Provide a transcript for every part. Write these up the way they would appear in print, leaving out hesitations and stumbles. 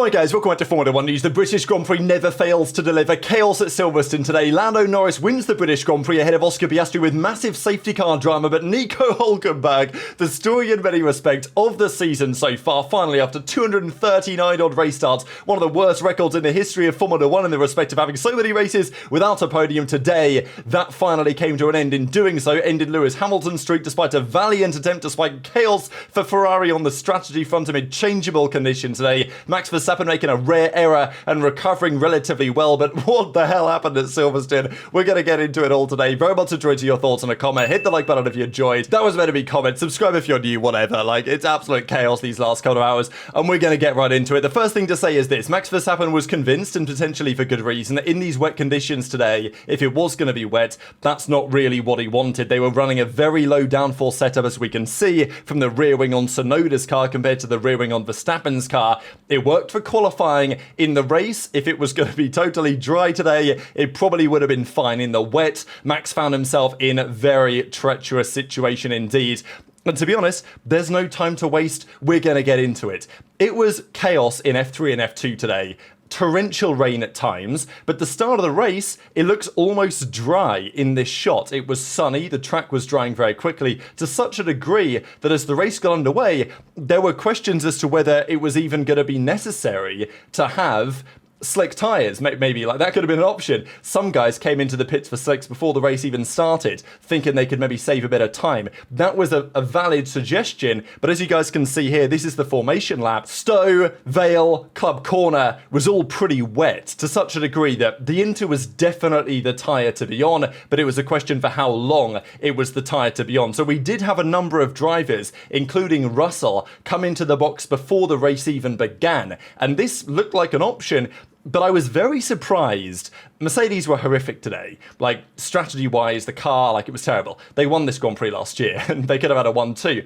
Alright guys, welcome back to Formula 1 News. The British Grand Prix never fails to deliver. Chaos at Silverstone today. Lando Norris wins the British Grand Prix ahead of Oscar Piastri with massive safety car drama, but Nico Hulkenberg, the story in many respects of the season so far, finally after 239 odd race starts, one of the worst records in the history of Formula 1 in the respect of having so many races without a podium today. That finally came to an end. In doing so, ended Lewis Hamilton's streak despite a valiant attempt to spike chaos for Ferrari on the strategy front amid changeable conditions today. Max Verstappen making a rare error and recovering relatively well, but what the hell happened at Silverstone? We're going to get into it all today. Very much enjoyed your thoughts and a comment. Hit the like button if you enjoyed. That was meant to be comment. Subscribe if you're new, whatever. Like, it's absolute chaos these last couple of hours, and we're going to get right into it. The first thing to say is this. Max Verstappen was convinced, and potentially for good reason, that in these wet conditions today, if it was going to be wet, that's not really what he wanted. They were running a very low downforce setup, as we can see, from the rear wing on Tsunoda's car compared to the rear wing on Verstappen's car. It worked for qualifying. In the race, if it was going to be totally dry today, it probably would have been fine. In the wet, Max found himself in a very treacherous situation indeed. And to be honest, there's no time to waste. We're going to get into it. It was chaos in F3 and F2 today. Torrential rain at times, but the start of the race, it looks almost dry in this shot. It was sunny, the track was drying very quickly to such a degree that as the race got underway, there were questions as to whether it was even going to be necessary to have slick tyres, maybe. Like, that could have been an option. Some guys came into the pits for slicks before the race even started, thinking they could maybe save a bit of time. That was a valid suggestion, but as you guys can see here, this is the formation lap. Stowe, Vale, Club Corner was all pretty wet to such a degree that the Inter was definitely the tyre to be on, but it was a question for how long it was the tyre to be on. So we did have a number of drivers, including Russell, come into the box before the race even began, and this looked like an option. But I was very surprised. Mercedes were horrific today. Like, strategy-wise, the car, like, it was terrible. They won this Grand Prix last year, and they could have had a 1-2.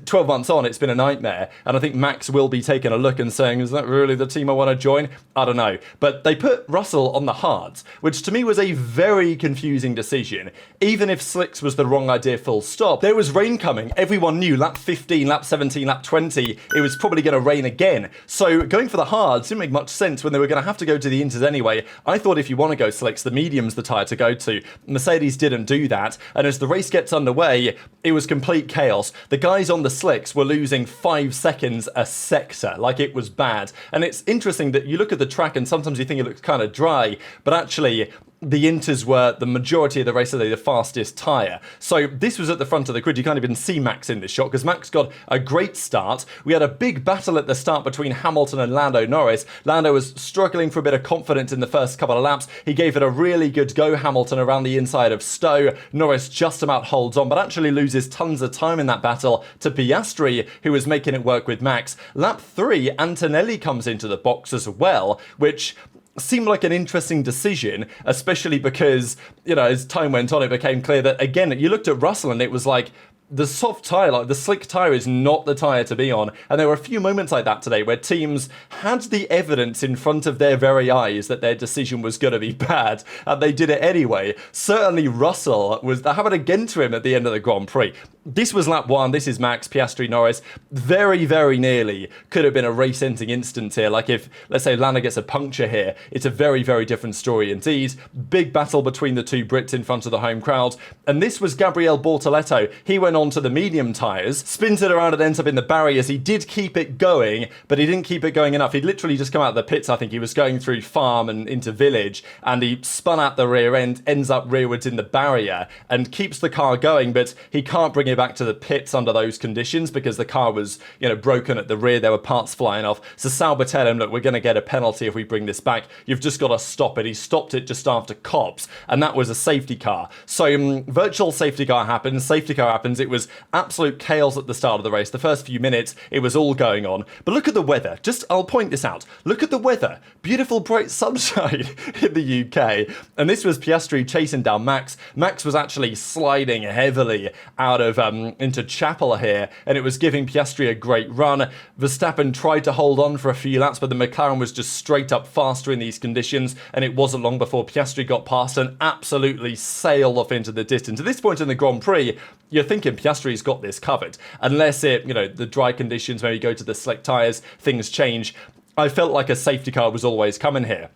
12 months on, it's been a nightmare, and I think Max will be taking a look and saying, is that really the team I want to join? I don't know. But they put Russell on the hards, which to me was a very confusing decision. Even if slicks was the wrong idea full stop, there was rain coming. Everyone knew lap 15, lap 17, lap 20, it was probably going to rain again. So going for the hards didn't make much sense when they were going to have to go to the Inters anyway. I thought if you want to go slicks, the medium's the tyre to go to. Mercedes didn't do that, and as the race gets underway, it was complete chaos. The guys on the slicks were losing 5 seconds a sector, like it was bad. And it's interesting that you look at the track and sometimes you think it looks kind of dry, but actually the Inters were the majority of the race today, the fastest tyre. So this was at the front of the grid. You can't even see Max in this shot because Max got a great start. We had a big battle at the start between Hamilton and Lando Norris. Lando was struggling for a bit of confidence in the first couple of laps. He gave it a really good go, Hamilton, around the inside of Stowe. Norris just about holds on, but actually loses tons of time in that battle to Piastri, who was making it work with Max. Lap 3, Antonelli comes into the box as well, which seemed like an interesting decision, especially because, you know, as time went on, it became clear that, again, you looked at Russell and it was like, the soft tyre, like the slick tyre, is not the tyre to be on. And there were a few moments like that today where teams had the evidence in front of their very eyes that their decision was going to be bad, and they did it anyway. Certainly Russell was, that happened again to him at the end of the Grand Prix. This was lap 1, this is Max, Piastri, Norris. Very, very nearly could have been a race-ending instance here. Like if, let's say, Lando gets a puncture here, it's a very, very different story indeed. Big battle between the two Brits in front of the home crowd. And this was Gabriel Bortoleto. He went on to the medium tyres, spins it around and ends up in the barriers. He did keep it going, but he didn't keep it going enough. He'd literally just come out of the pits, I think. He was going through farm and into village, and he spun out the rear end, ends up rearwards in the barrier, and keeps the car going, but he can't bring it back to the pits under those conditions because the car was, you know, broken at the rear. There were parts flying off. So Sauber tell him, look, we're going to get a penalty if we bring this back. You've just got to stop it. He stopped it just after cops, and that was a safety car. So virtual safety car happens. It was absolute chaos at the start of the race. The first few minutes, it was all going on. But look at the weather. I'll point this out. Look at the weather. Beautiful, bright sunshine in the UK. And this was Piastri chasing down Max. Max was actually sliding heavily out of into Chapel here, and it was giving Piastri a great run. Verstappen tried to hold on for a few laps, but the McLaren was just straight up faster in these conditions, and it wasn't long before Piastri got past and absolutely sailed off into the distance. At this point in the Grand Prix, you're thinking Piastri's got this covered. Unless it, you know, the dry conditions, maybe go to the slick tyres, things change. I felt like a safety car was always coming here.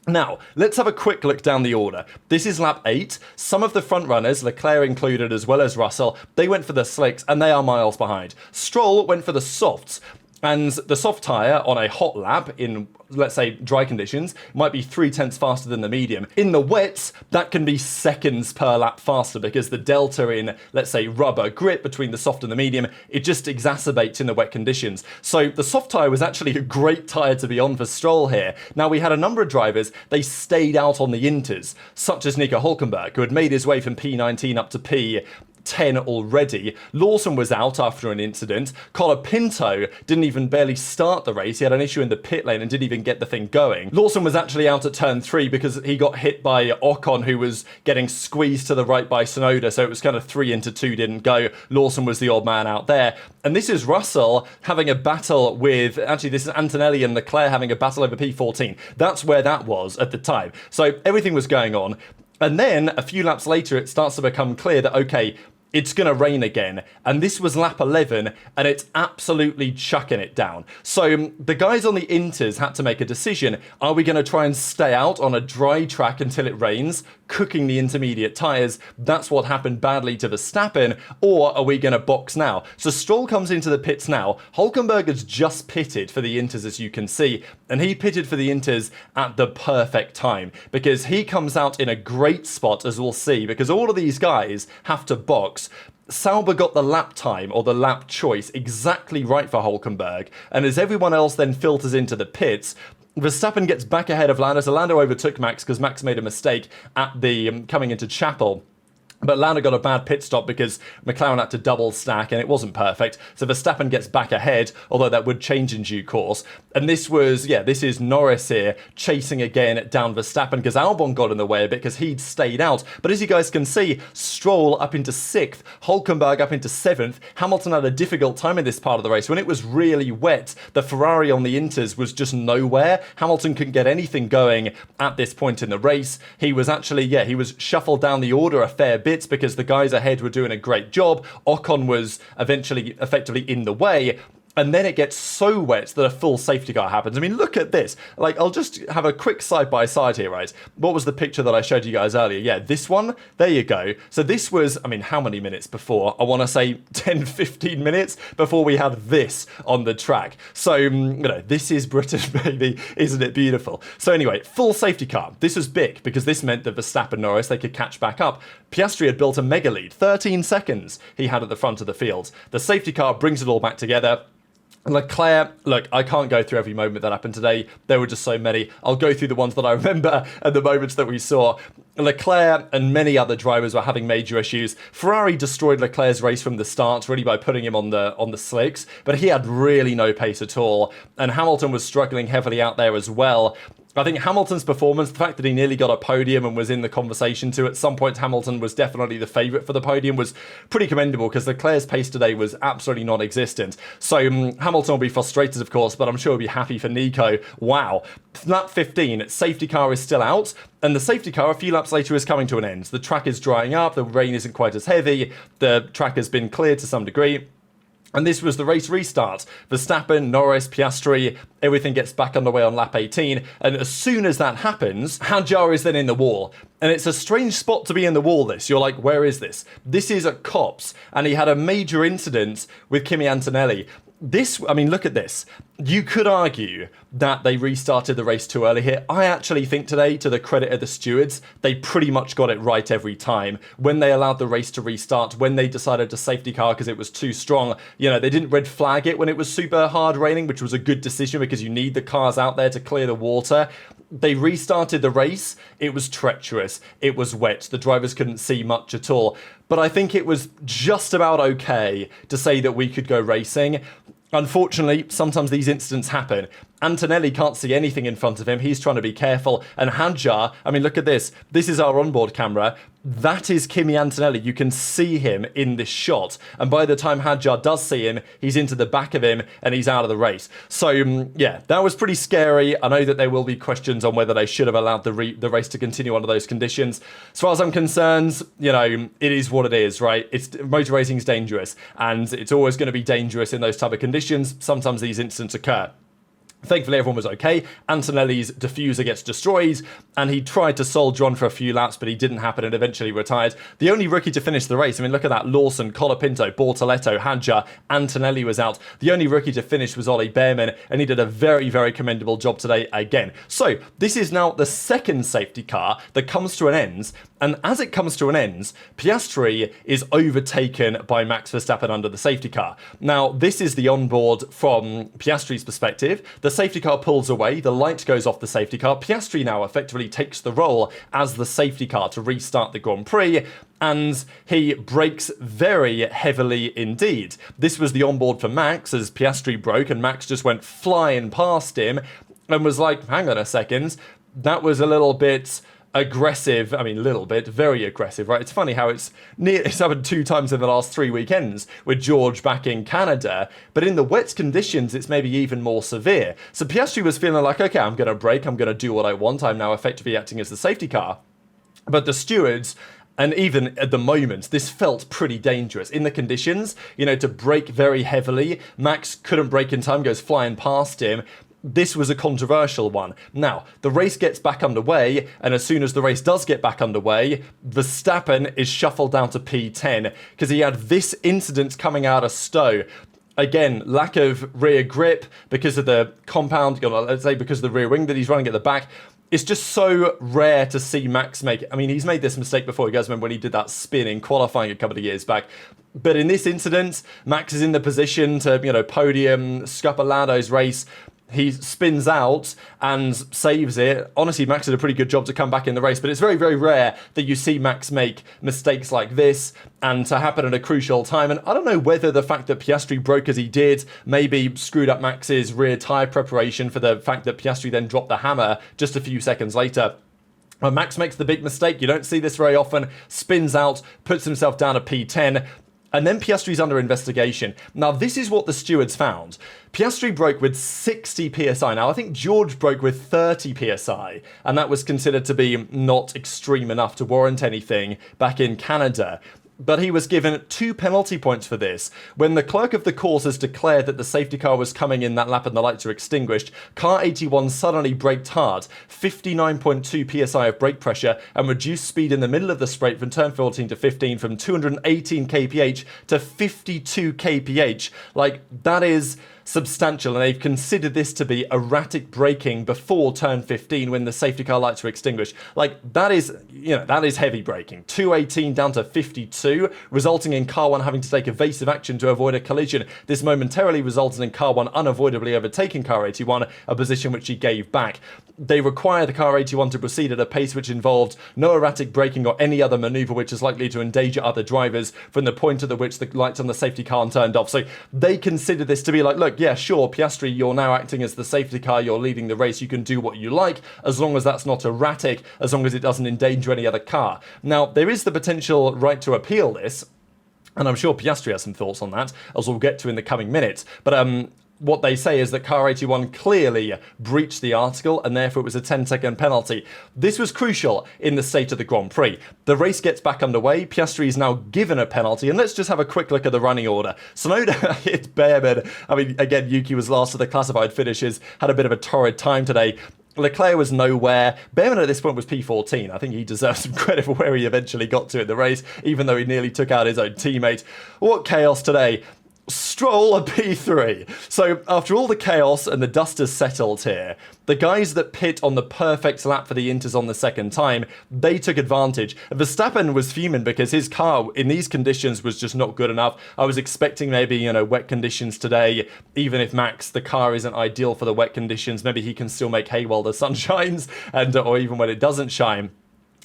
Now, let's have a quick look down the order. This is lap 8. Some of the front runners, Leclerc included as well as Russell, they went for the slicks and they are miles behind. Stroll went for the softs. And the soft tyre on a hot lap in, let's say, dry conditions might be 0.3 faster than the medium. In the wets, that can be seconds per lap faster because the delta in, let's say, rubber grip between the soft and the medium, it just exacerbates in the wet conditions. So the soft tyre was actually a great tyre to be on for Stroll here. Now, we had a number of drivers, they stayed out on the inters, such as Nico Hulkenberg, who had made his way from P19 up to P10 already. Lawson was out after an incident. Pinto didn't even barely start the race. He had an issue in the pit lane and didn't even get the thing going. Lawson was actually out at turn 3 because he got hit by Ocon, who was getting squeezed to the right by Tsunoda, so it was kind of 3 into 2 didn't go. Lawson was the odd man out there. And this is Russell having a battle with, actually this is Antonelli and Leclerc having a battle over P14. That's where that was at the time. So everything was going on. And then a few laps later, it starts to become clear that, okay, it's going to rain again. And this was lap 11, and it's absolutely chucking it down. So the guys on the inters had to make a decision. Are we going to try and stay out on a dry track until it rains, cooking the intermediate tyres? That's what happened badly to Verstappen. Or are we going to box now? So Stroll comes into the pits now. Hulkenberg has just pitted for the inters, as you can see. And he pitted for the inters at the perfect time because he comes out in a great spot, as we'll see, because all of these guys have to box. Sauber got the lap time or the lap choice exactly right for Hulkenberg, and as everyone else then filters into the pits, Verstappen gets back ahead of Lando. So Lando overtook Max because Max made a mistake at the coming into Chapel. But Lando got a bad pit stop because McLaren had to double stack and it wasn't perfect. So Verstappen gets back ahead, although that would change in due course. And this is Norris here chasing again down Verstappen because Albon got in the way a bit because he'd stayed out. But as you guys can see, Stroll up into 6th, Hulkenberg up into 7th. Hamilton had a difficult time in this part of the race. When it was really wet, the Ferrari on the inters was just nowhere. Hamilton couldn't get anything going at this point in the race. He was actually, he was shuffled down the order a fair bit because the guys ahead were doing a great job. Ocon was effectively in the way. And then it gets so wet that a full safety car happens. I mean, look at this. Like, I'll just have a quick side-by-side here, right? What was the picture that I showed you guys earlier? Yeah, this one. There you go. So this was, I mean, how many minutes before? I want to say 10, 15 minutes before we had this on the track. So, this is Britain, baby. Isn't it beautiful? So anyway, full safety car. This was big because this meant that Verstappen and Norris, they could catch back up. Piastri had built a mega lead. 13 seconds he had at the front of the field. The safety car brings it all back together. Leclerc, look, I can't go through every moment that happened today. There were just so many. I'll go through the ones that I remember and the moments that we saw. Leclerc and many other drivers were having major issues. Ferrari destroyed Leclerc's race from the start, really by putting him on the slicks, but he had really no pace at all. And Hamilton was struggling heavily out there as well. I think Hamilton's performance, the fact that he nearly got a podium and was in the conversation too, at some point Hamilton was definitely the favourite for the podium, was pretty commendable because Leclerc's pace today was absolutely non-existent. So Hamilton will be frustrated, of course, but I'm sure he'll be happy for Nico. Wow. Lap 15, safety car is still out, and the safety car a few laps later is coming to an end. The track is drying up, the rain isn't quite as heavy, the track has been cleared to some degree. And this was the race restart. Verstappen, Norris, Piastri, everything gets back underway on lap 18. And as soon as that happens, Hadjar is then in the wall. And it's a strange spot to be in the wall, this. You're like, where is this? This is at Copse. And he had a major incident with Kimi Antonelli. This, I mean, look at this. You could argue that they restarted the race too early here. I actually think today, to the credit of the stewards, they pretty much got it right every time. When they allowed the race to restart, when they decided to safety car because it was too strong, they didn't red flag it when it was super hard raining, which was a good decision because you need the cars out there to clear the water. They restarted the race. It was treacherous. It was wet. The drivers couldn't see much at all. But I think it was just about okay to say that we could go racing. Unfortunately, sometimes these incidents happen. Antonelli can't see anything in front of him. He's trying to be careful. And Hadjar, I mean, look at this. This is our onboard camera. That is Kimi Antonelli. You can see him in this shot. And by the time Hadjar does see him, he's into the back of him and he's out of the race. So, yeah, that was pretty scary. I know that there will be questions on whether they should have allowed the race to continue under those conditions. As far as I'm concerned, it is what it is, right? Motor racing is dangerous and it's always going to be dangerous in those type of conditions. Sometimes these incidents occur. Thankfully, everyone was okay. Antonelli's diffuser gets destroyed, and he tried to soldier on for a few laps, but he didn't happen and eventually retired. The only rookie to finish the race, I mean, look at that. Lawson, Colapinto, Bortoletto, Hadjar, Antonelli was out. The only rookie to finish was Ollie Bearman, and he did a very, very commendable job today again. So, this is now the second safety car that comes to an end, and as it comes to an end, Piastri is overtaken by Max Verstappen under the safety car. Now, this is the onboard from Piastri's perspective. The safety car pulls away, the light goes off the safety car. Piastri now effectively takes the role as the safety car to restart the Grand Prix, and he brakes very heavily indeed. This was the onboard for Max as Piastri broke, and Max just went flying past him and was like, hang on a second, that was a little bit aggressive. I mean, a little bit, very aggressive, right? It's funny how it's happened 2 times in the last 3 weekends with George back in Canada, but in the wet conditions, it's maybe even more severe. So Piastri was feeling like, okay, I'm going to brake, I'm going to do what I want, I'm now effectively acting as the safety car. But the stewards, and even at the moment, this felt pretty dangerous. In the conditions, to brake very heavily, Max couldn't brake in time, goes flying past him. This was a controversial one. Now, the race gets back underway, and as soon as the race does get back underway, Verstappen is shuffled down to P10 because he had this incident coming out of Stowe. Again, lack of rear grip because of the compound, let's say because of the rear wing that he's running at the back. It's just so rare to see Max make it. I mean, he's made this mistake before. You guys remember when he did that spin in qualifying a couple of years back. But in this incident, Max is in the position to, podium, scupper Lando's race. He spins out and saves it. Honestly, Max did a pretty good job to come back in the race, but it's very, very rare that you see Max make mistakes like this and to happen at a crucial time. And I don't know whether the fact that Piastri broke as he did maybe screwed up Max's rear tyre preparation for the fact that Piastri then dropped the hammer just a few seconds later. When Max makes the big mistake, you don't see this very often, spins out, puts himself down at P10, and then Piastri's under investigation. Now, this is what the stewards found. Piastri broke with 60 psi. Now, I think George broke with 30 psi, and that was considered to be not extreme enough to warrant anything back in Canada. But he was given 2 penalty points for this. When the clerk of the course has declared that the safety car was coming in that lap and the lights are extinguished, car 81 suddenly braked hard, 59.2 psi of brake pressure, and reduced speed in the middle of the straight from turn 14 to 15 from 218 kph to 52 kph. Like, that is substantial, and they've considered this to be erratic braking before turn 15 when the safety car lights were extinguished. Like, that is heavy braking. 218 down to 52, resulting in car 1 having to take evasive action to avoid a collision. This momentarily resulted in car 1 unavoidably overtaking car 81, a position which he gave back. They require the car 81 to proceed at a pace which involved no erratic braking or any other manoeuvre which is likely to endanger other drivers from the point at which the lights on the safety car are turned off. So they consider this to be like, look, yeah, sure, Piastri, you're now acting as the safety car, you're leading the race, you can do what you like, as long as that's not erratic, as long as it doesn't endanger any other car. Now, there is the potential right to appeal this, and I'm sure Piastri has some thoughts on that, as we'll get to in the coming minutes, but what they say is that car 81 clearly breached the article and therefore it was a 10-second penalty. This was crucial in the state of the Grand Prix. The race gets back underway. Piastri is now given a penalty, and let's just have a quick look at the running order. Tsunoda hit Bearman. I mean, again, Yuki was last of the classified finishes, had a bit of a torrid time today. Leclerc was nowhere. Bearman at this point was P14. I think he deserves some credit for where he eventually got to in the race, even though he nearly took out his own teammate. What chaos today. Stroll a P3. So after all the chaos and the dust has settled here, the guys that pit on the perfect lap for the Inters on the second time, they took advantage. Verstappen was fuming because his car in these conditions was just not good enough. I was expecting maybe, wet conditions today. Even if Max, the car isn't ideal for the wet conditions, maybe he can still make hay while the sun shines, or even when it doesn't shine.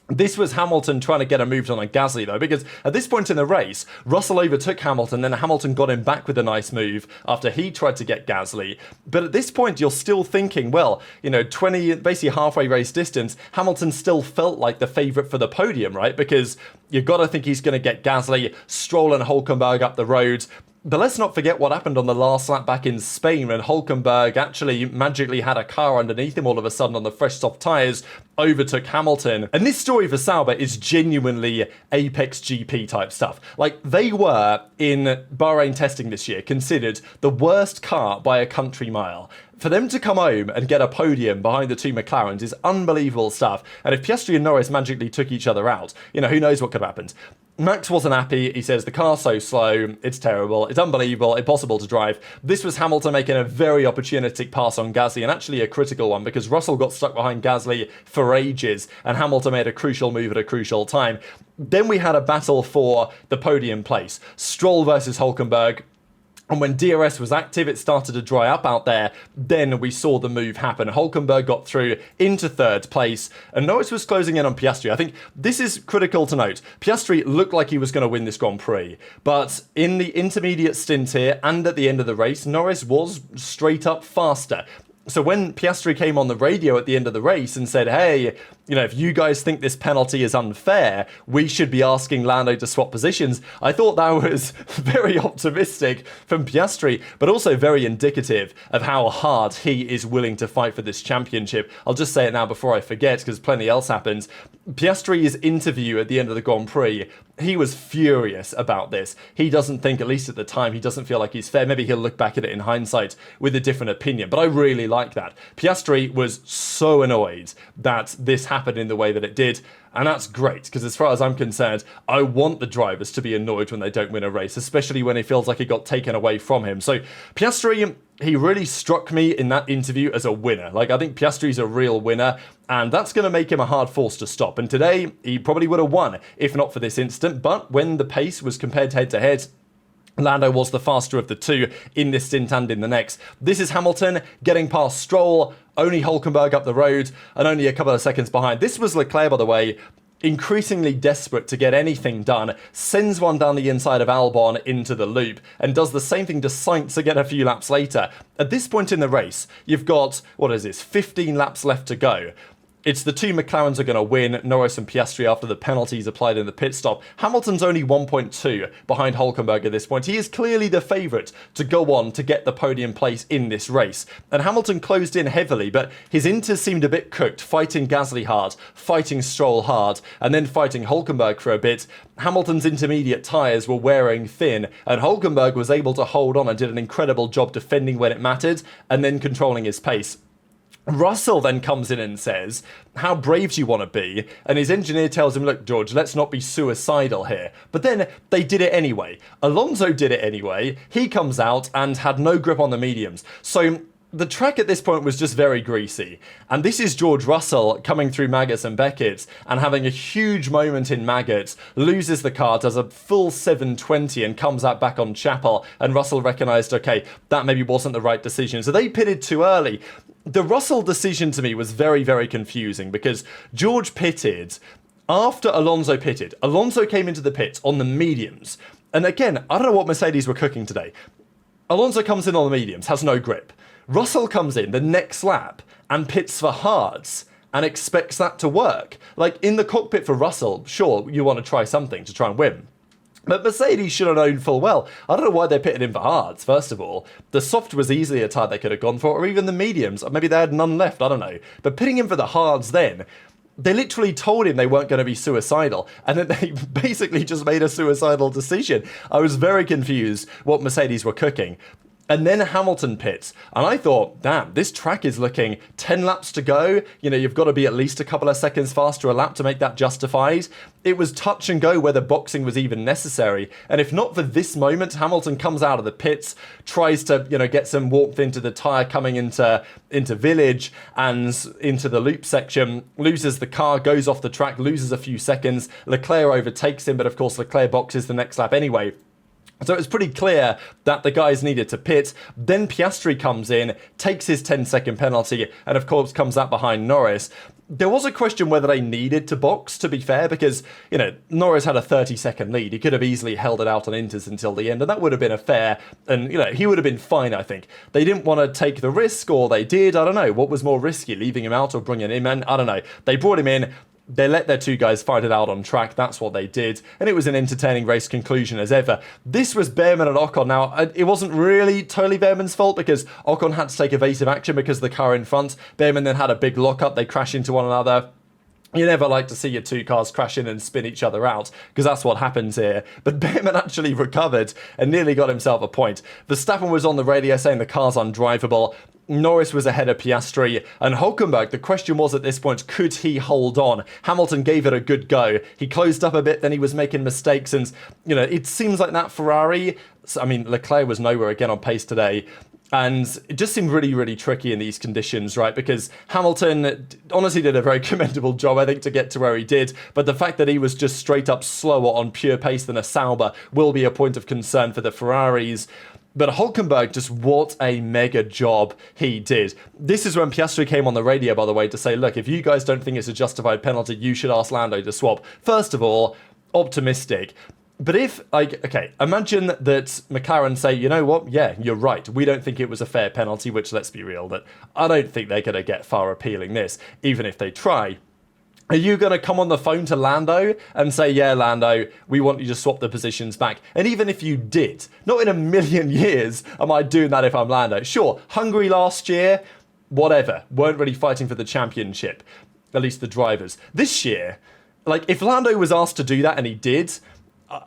This was Hamilton trying to get a move on Gasly, though, because at this point in the race, Russell overtook Hamilton, then Hamilton got him back with a nice move after he tried to get Gasly. But at this point, you're still thinking, well, 20, basically halfway race distance, Hamilton still felt like the favourite for the podium, right? Because you've got to think he's going to get Gasly, Stroll and Hulkenberg up the road. But let's not forget what happened on the last lap back in Spain when Hulkenberg actually magically had a car underneath him all of a sudden on the fresh soft tyres, overtook Hamilton. And this story for Sauber is genuinely Apex GP type stuff. Like, they were, in Bahrain testing this year, considered the worst car by a country mile. For them to come home and get a podium behind the two McLarens is unbelievable stuff. And if Piastri and Norris magically took each other out, who knows what could have happened. Max wasn't happy. He says, the car's so slow, it's terrible, it's unbelievable, impossible to drive. This was Hamilton making a very opportunistic pass on Gasly, and actually a critical one, because Russell got stuck behind Gasly for ages, and Hamilton made a crucial move at a crucial time. Then we had a battle for the podium place. Stroll versus Hulkenberg. And when DRS was active, it started to dry up out there. Then we saw the move happen. Hulkenberg got through into third place, and Norris was closing in on Piastri. I think this is critical to note. Piastri looked like he was going to win this Grand Prix, but in the intermediate stint here and at the end of the race, Norris was straight up faster. So when Piastri came on the radio at the end of the race and said, hey, if you guys think this penalty is unfair, we should be asking Lando to swap positions, I thought that was very optimistic from Piastri, but also very indicative of how hard he is willing to fight for this championship. I'll just say it now before I forget, because plenty else happens. Piastri's interview at the end of the Grand Prix, he was furious about this. He doesn't think, at least at the time, he doesn't feel like he's fair. Maybe he'll look back at it in hindsight with a different opinion, but I really like that. Piastri was so annoyed that this happened in the way that it did, and that's great, because as far as I'm concerned, I want the drivers to be annoyed when they don't win a race, especially when it feels like it got taken away from him. So Piastri, he really struck me in that interview as a winner. Like, I think Piastri's a real winner, and that's going to make him a hard force to stop. And today, he probably would have won, if not for this incident. But when the pace was compared head-to-head, Lando was the faster of the two in this stint and in the next. This is Hamilton getting past Stroll, only Hulkenberg up the road, and only a couple of seconds behind. This was Leclerc, by the way, increasingly desperate to get anything done, sends one down the inside of Albon into the loop, and does the same thing to Sainz again a few laps later. At this point in the race, you've got, 15 laps left to go. It's the two McLarens are going to win, Norris and Piastri, after the penalties applied in the pit stop. Hamilton's only 1.2 behind Hulkenberg at this point. He is clearly the favourite to go on to get the podium place in this race. And Hamilton closed in heavily, but his Inter seemed a bit cooked, fighting Gasly hard, fighting Stroll hard, and then fighting Hulkenberg for a bit. Hamilton's intermediate tyres were wearing thin, and Hulkenberg was able to hold on and did an incredible job defending when it mattered, and then controlling his pace. Russell then comes in and says, how brave do you want to be? And his engineer tells him, look, George, let's not be suicidal here. But then they did it anyway. Alonso did it anyway. He comes out and had no grip on the mediums. So the track at this point was just very greasy. And this is George Russell coming through Maggots and Beckett and having a huge moment in Maggots, loses the car, does a full 720 and comes out back on Chapel. And Russell recognised, okay, that maybe wasn't the right decision. So they pitted too early. The Russell decision to me was very, very confusing because George pitted after Alonso pitted. Alonso came into the pits on the mediums. And again, I don't know what Mercedes were cooking today. Alonso comes in on the mediums, has no grip. Russell comes in the next lap and pits for hards and expects that to work. Like, in the cockpit for Russell, sure, you want to try something to try and win. But Mercedes should have known full well. I don't know why they pitted him for hards, first of all. The soft was easily a tyre they could have gone for, or even the mediums. Or maybe they had none left, I don't know. But pitting him for the hards then, they literally told him they weren't going to be suicidal. And then they basically just made a suicidal decision. I was very confused what Mercedes were cooking. And then Hamilton pits. And I thought, damn, this track is looking 10 laps to go. You know, you've got to be at least a couple of seconds faster a lap to make that justified. It was touch and go whether boxing was even necessary. And if not for this moment, Hamilton comes out of the pits, tries to, you know, get some warmth into the tyre coming into Village and into the loop section, loses the car, goes off the track, loses a few seconds. Leclerc overtakes him, but of course Leclerc boxes the next lap anyway. So it was pretty clear that the guys needed to pit. Then Piastri comes in, takes his 10-second penalty, and of course comes out behind Norris. There was a question whether they needed to box, to be fair, because, you know, Norris had a 30-second lead. He could have easily held it out on Inters until the end, and that would have been a fair, and, you know, he would have been fine, I think. They didn't want to take the risk, or they did, I don't know. What was more risky, leaving him out or bringing him in? I don't know. They brought him in. They let their two guys fight it out on track. That's what they did. And it was an entertaining race conclusion as ever. This was Behrman and Ocon. Now, it wasn't really totally Behrman's fault because Ocon had to take evasive action because of the car in front. Behrman then had a big lockup. They crashed into one another. You never like to see your two cars crash in and spin each other out, because that's what happens here. But Behrman actually recovered and nearly got himself a point. Verstappen was on the radio saying the car's undrivable. Norris was ahead of Piastri, and Hulkenberg, the question was at this point, could he hold on? Hamilton gave it a good go. He closed up a bit, then he was making mistakes, and, it seems like that Ferrari, Leclerc was nowhere again on pace today, and it just seemed really, really tricky in these conditions, right? Because Hamilton honestly did a very commendable job, I think, to get to where he did. But the fact that he was just straight up slower on pure pace than a Sauber will be a point of concern for the Ferraris. But Hulkenberg, just what a mega job he did. This is when Piastri came on the radio, by the way, to say, look, if you guys don't think it's a justified penalty, you should ask Lando to swap. First of all, optimistic. But if, imagine that McLaren say, you know what, yeah, you're right, we don't think it was a fair penalty, which, let's be real, that I don't think they're going to get far appealing this, even if they try. Are you going to come on the phone to Lando and say, yeah, Lando, we want you to swap the positions back? And even if you did, not in a million years am I doing that if I'm Lando. Sure, Hungary last year, whatever, weren't really fighting for the championship, at least the drivers. This year, if Lando was asked to do that and he did,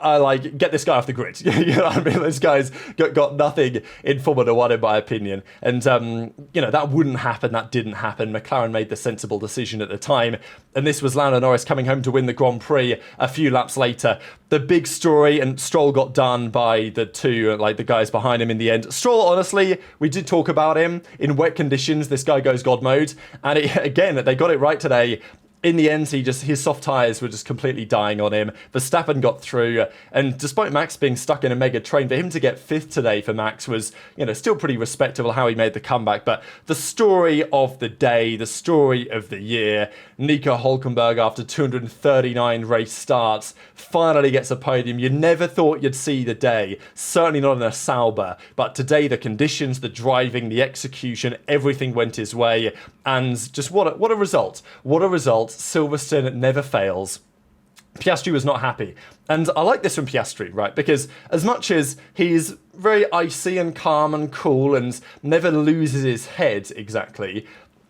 get this guy off the grid. You know what I mean? This guy's got nothing in Formula 1, in my opinion. And, that wouldn't happen. That didn't happen. McLaren made the sensible decision at the time. And this was Lando Norris coming home to win the Grand Prix a few laps later. The big story, and Stroll got done by the two, the guys behind him in the end. Stroll, honestly, we did talk about him. In wet conditions, this guy goes God mode. And again, they got it right today. In the end, his soft tyres were just completely dying on him. Verstappen got through, and despite Max being stuck in a mega train, for him to get 5th today for Max was, still pretty respectable how he made the comeback. But the story of the day, the story of the year, Nico Hulkenberg, after 239 race starts, finally gets a podium. You never thought you'd see the day, certainly not in a Sauber. But today, the conditions, the driving, the execution, everything went his way. And just what a result. What a result. Silverstone never fails. Piastri was not happy. And I like this from Piastri, right? Because as much as he's very icy and calm and cool and never loses his head exactly,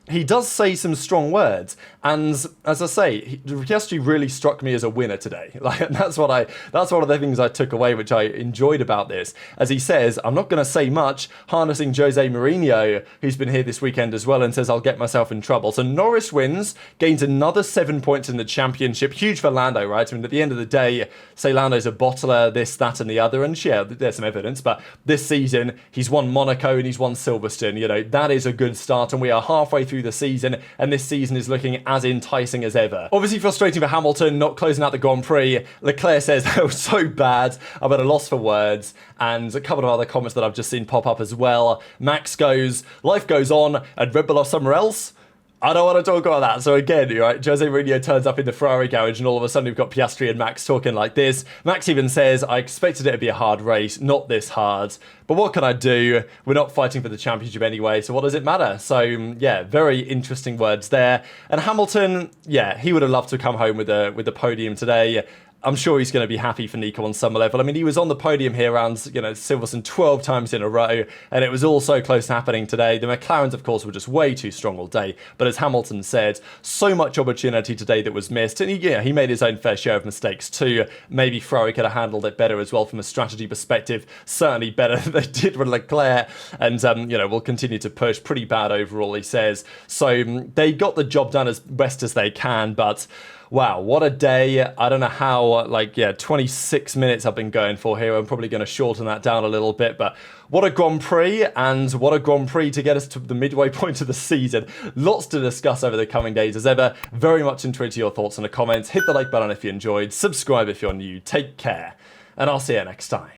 he does say some strong words. And as I say, Piastri really struck me as a winner today. That's one of the things I took away, which I enjoyed about this. As he says, I'm not going to say much, harnessing Jose Mourinho, who's been here this weekend as well, and says, I'll get myself in trouble. So Norris wins, gains another 7 points in the championship. Huge for Lando, right? I mean, at the end of the day, say Lando's a bottler, this, that, and the other. And yeah, there's some evidence. But this season, he's won Monaco and he's won Silverstone. That is a good start. And we are halfway through the season, and this season is looking as enticing as ever. Obviously frustrating for Hamilton, not closing out the Grand Prix. Leclerc says, that was so bad, I'm at a loss for words, and a couple of other comments that I've just seen pop up as well. Max goes, life goes on, and Red Bull off somewhere else? I don't want to talk about that. So again, right, Jose Mourinho turns up in the Ferrari garage and all of a sudden we've got Piastri and Max talking like this. Max even says, I expected it to be a hard race, not this hard. But what can I do? We're not fighting for the championship anyway, so what does it matter? So yeah, very interesting words there. And Hamilton, yeah, he would have loved to come home with the podium today. I'm sure he's going to be happy for Nico on some level. I mean, he was on the podium here around, Silverstone 12 times in a row, and it was all so close to happening today. The McLarens, of course, were just way too strong all day. But as Hamilton said, so much opportunity today that was missed. And he made his own fair share of mistakes too. Maybe Ferrari could have handled it better as well from a strategy perspective. Certainly better than they did with Leclerc. And, we'll continue to push. Pretty bad overall, he says. So they got the job done as best as they can, but wow, what a day. I don't know how, 26 minutes I've been going for here. I'm probably going to shorten that down a little bit, but what a Grand Prix, and what a Grand Prix to get us to the midway point of the season. Lots to discuss over the coming days as ever. Very much intrigued to your thoughts in the comments. Hit the like button if you enjoyed. Subscribe if you're new. Take care, and I'll see you next time.